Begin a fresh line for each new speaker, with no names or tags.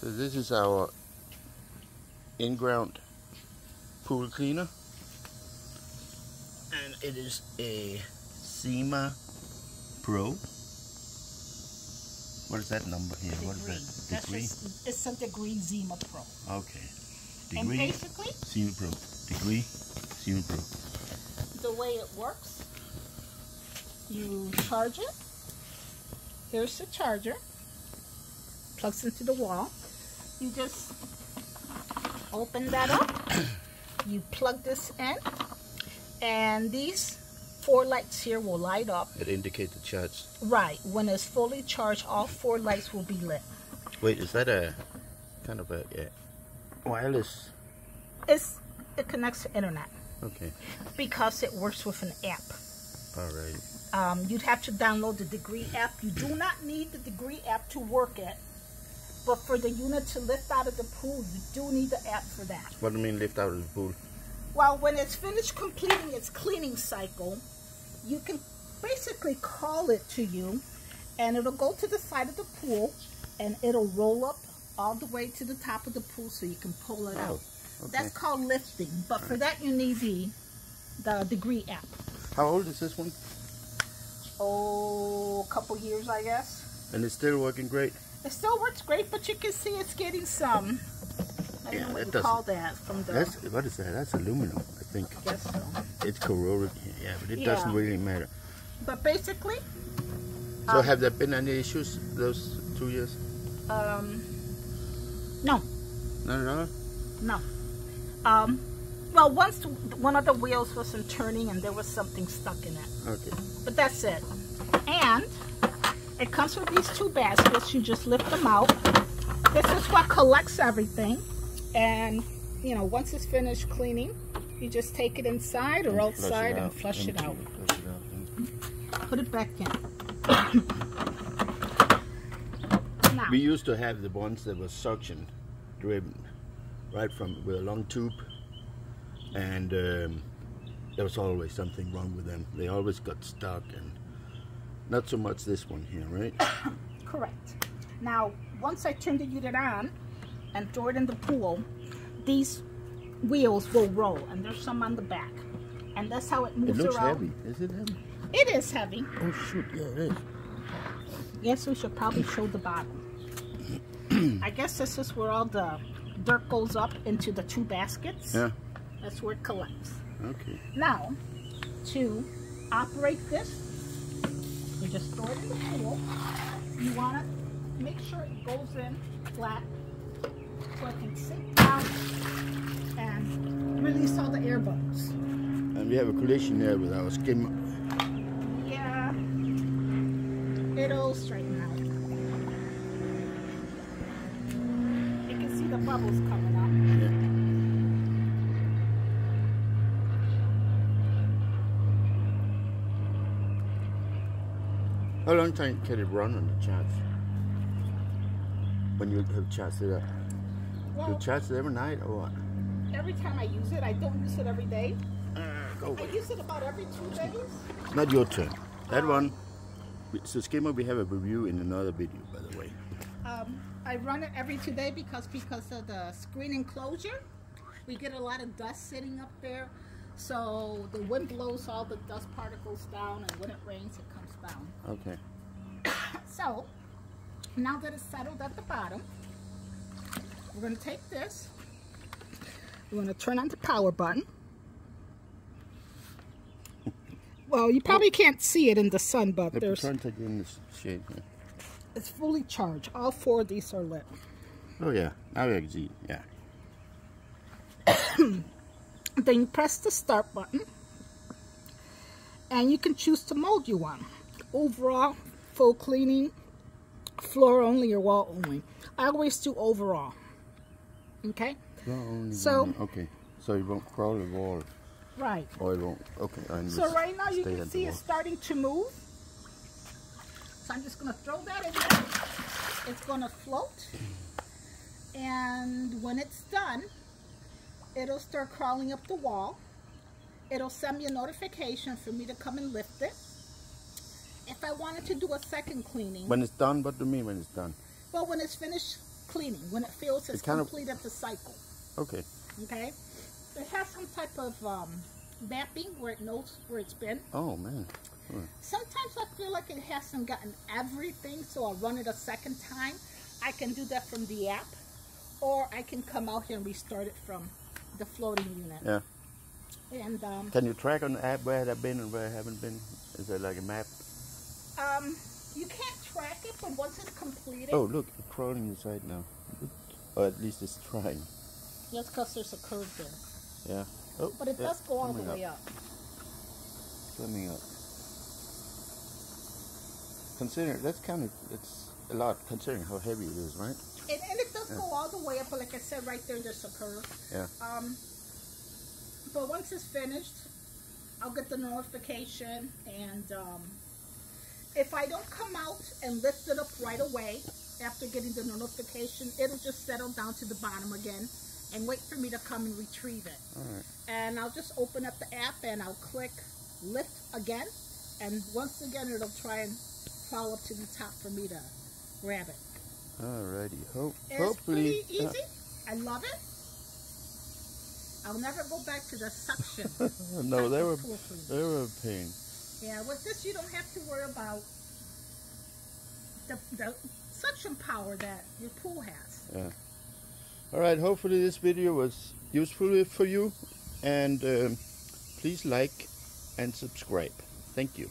So this is our Inground pool cleaner, and it is a Zima Pro. What is that number here?
Degrii.
What is that? Degrii?
It's a Degrii Zima Pro.
Okay. Degrii,
and basically,
Zima Pro. Degrii, Zima Pro.
The way it works, you charge it. Here's the charger. Plugs into the wall. You just open that up. You plug this in, and these 4 lights here will light up.
It indicates the charge.
Right. When it's fully charged, all 4 lights will be lit.
Wait, is that a kind of a wireless?
It connects to internet.
Okay.
Because it works with an app.
All right.
You'd have to download the Degrii app. You do not need the Degrii app to work it. But for the unit to lift out of the pool, you do need the app for that.
What do you mean lift out of the pool?
Well, when it's finished completing its cleaning cycle, you can basically call it to you, and it'll go to the side of the pool, and it'll roll up all the way to the top of the pool so you can pull it out.
Okay.
That's called lifting. But for that, you need the Degrii app.
How old is this one?
Oh, a couple years, I guess.
And it's still working great?
It still works great, but you can see it's getting some, I don't know what you call that. From the,
what is that? That's aluminum, I think.
I guess so.
It's corroded, yeah, but it doesn't really matter.
But basically...
So have there been any issues those 2 years?
No.
Not at all?
No. Well, once one of the wheels wasn't turning and there was something stuck in it.
Okay.
But that's it. And it comes with these 2 baskets. You just lift them out. This is what collects everything. And, you know, once it's finished cleaning, you just take it inside or outside and flush it out. Put it back in. Now,
we used to have the ones that were suction driven, right, from with a long tube, and there was always something wrong with them. They always got stuck, and not so much this one here, right?
Correct. Now, once I turn the unit on and throw it in the pool, these wheels will roll, and there's some on the back, and that's how it moves around.
It looks heavy. Is it heavy?
It is heavy.
Oh shoot, yeah, it is.
Yes, we should probably show the bottom. I guess this is where all the dirt goes up into the 2 baskets.
Yeah.
That's where it collects.
Okay.
Now, to operate this, you just throw it in the pool. You want to make sure it goes in flat so it can sink down and release all the air bubbles.
And we have a collision there with our skimmer.
Yeah, it'll straighten out. You can see the bubbles coming up.
Yeah. How long time can it run on the charge? When you have charged it up?
Well,
Do you charge it every night or what?
every time I use it, I don't use it every day.
Go
I
away.
use it about every 2 days.
Not your turn. That one, so skimmer, we have a review in another video, by the way.
I run it every 2 days because of the screen enclosure. We get a lot of dust sitting up there. So the wind blows all the dust particles down, and when it rains, it comes down.
Okay.
So, now that it's settled at the bottom, we're going to take this. We're going to turn on the power button. Well, you probably can't see it in the sun, but there's...
Turn it in this shade here.
It's fully charged. All 4 of these are lit.
Oh yeah, now I can see, yeah.
Then you press the start button, and you can choose the mode you want. Overall, full cleaning, floor only, or wall only. I always do overall. Okay? So,
okay, so you won't crawl the wall.
Right.
Or it won't. Okay.
So right now you can see it's starting to move. So I'm just going to throw that in there. It's going to float. And when it's done, it'll start crawling up the wall. It'll send me a notification for me to come and lift it. If I wanted to do a second cleaning.
When it's done, what do you mean when it's done?
Well, when it's finished cleaning, when it feels it's completed the cycle.
Okay.
Okay? It has some type of mapping where it knows where it's been.
Oh, man.
Sometimes I feel like it hasn't gotten everything, so I'll run it a second time. I can do that from the app, or I can come out here and restart it from the floating unit.
Yeah.
And
can you track on the app where I've been and where I haven't been? Is there like a map?
You can't track it, but once it's completed.
Oh, look, it's crawling inside now. Or at least it's trying.
That's because there's a curve there.
Yeah. Oh,
but it does go all the way up.
Coming up. Consider that's kind of, it's a lot considering how heavy it is, right?
And it does go all the way up, but like I said, right there's a curve.
Yeah.
But once it's finished, I'll get the notification, and if I don't come out and lift it up right away after getting the notification, it'll just settle down to the bottom again and wait for me to come and retrieve it.
All right.
And I'll just open up the app and I'll click lift again, and once again it'll try and crawl up to the top for me to grab it.
Alrighty.
It's
Hopefully
pretty easy. I love it. I'll never go back to the suction.
No, they were a pain.
Yeah, with this you don't have to worry about the suction power that your pool has.
Yeah. Alright, hopefully this video was useful for you, and please like and subscribe. Thank you.